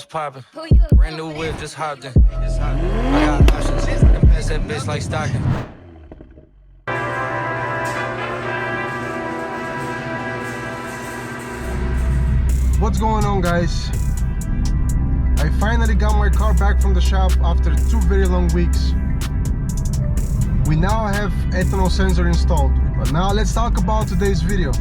what's poppin'? Brand new whip, just hopped in. I got options, I can pass that bitch like Stockton. What's going on, guys? I finally got my car back from the shop after 2 very long weeks. We now have ethanol sensor installed, but now let's talk about today's video.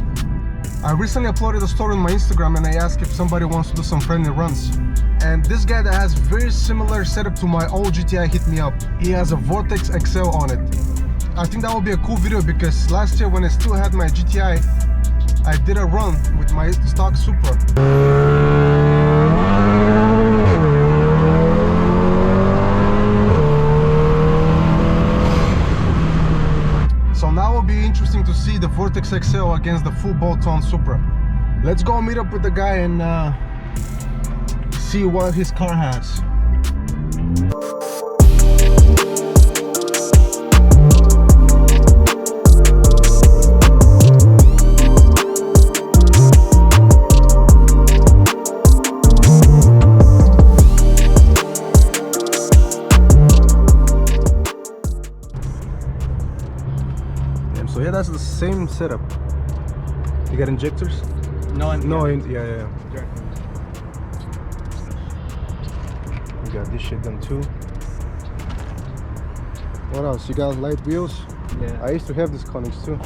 I recently uploaded a story on my Instagram and I asked if somebody wants to do some friendly runs. And this guy that has very similar setup to my old GTI hit me up. He has a Vortex XL on it. I think that would be a cool video because last year when I still had my GTI, I did a run with my stock Supra. So now it will be interesting to see the Vortex XL against the full bolt-on Supra. Let's go meet up with the guy and see what his car has. So yeah, that's the same setup. You got injectors? No, Yeah. You got this shit done too. What else? You got light wheels? Yeah. I used to have these Conics too.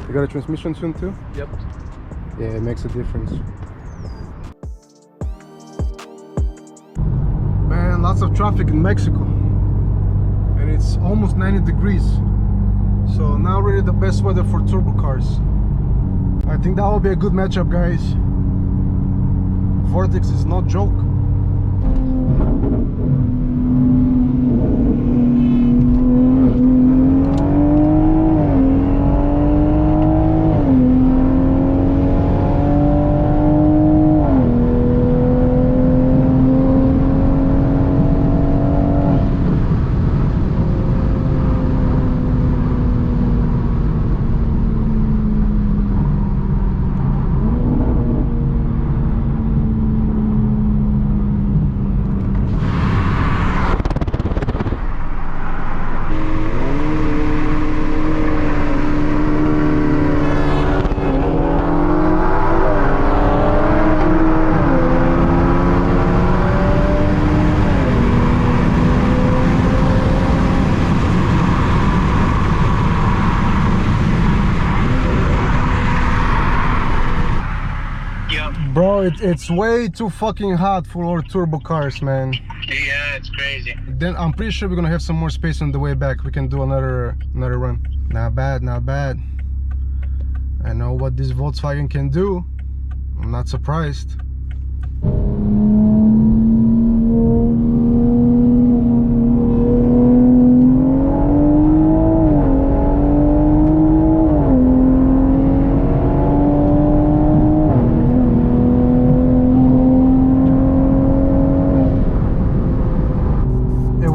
You got a transmission tune too? Yep. Yeah, it makes a difference. Man, lots of traffic in Mexico. And it's almost 90 degrees. So now really the best weather for turbo cars. I think that will be a good matchup, guys. Vortex is no joke. Bro, it's way too fucking hot for our turbo cars, man. Yeah, it's crazy. Then I'm pretty sure we're gonna have some more space on the way back. We can do another run. Not bad, not bad. I know what this Volkswagen can do. I'm not surprised.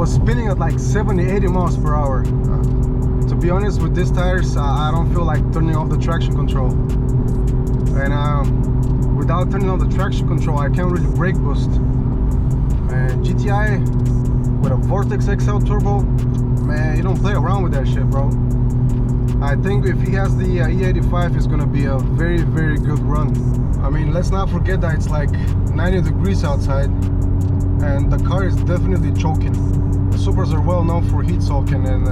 Spinning at like 70-80 miles per hour. To be honest, with these tires, I don't feel like turning off the traction control. And without turning off the traction control, I can't really brake boost. And GTI with a Vortex XL turbo, man, you don't play around with that shit, bro. I think if he has the E85, it's gonna be a very, very good run. I mean, let's not forget that it's like 90 degrees outside, and the car is definitely choking. The Supras are well known for heat soaking, and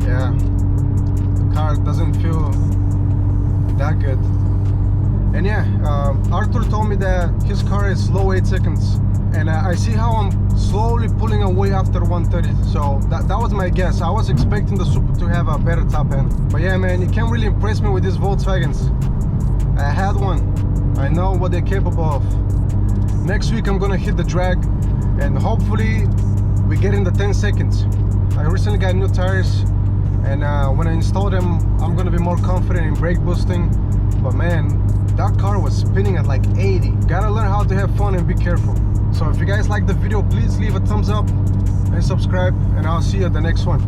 yeah, the car doesn't feel that good. And yeah, Arthur told me that his car is low 8 seconds, and I see how I'm slowly pulling away after 130. So that was my guess. I was expecting the Supra to have a better top end, but yeah, man, you can't really impress me with these Volkswagens. I had one. I know what they're capable of. Next week I'm gonna hit the drag, and hopefully we get in the 10 seconds. I recently got new tires, and when I install them, I'm gonna be more confident in brake boosting. But man, that car was spinning at like 80. Gotta learn how to have fun and be careful. So if you guys like the video, please leave a thumbs up and subscribe, and I'll see you at the next one.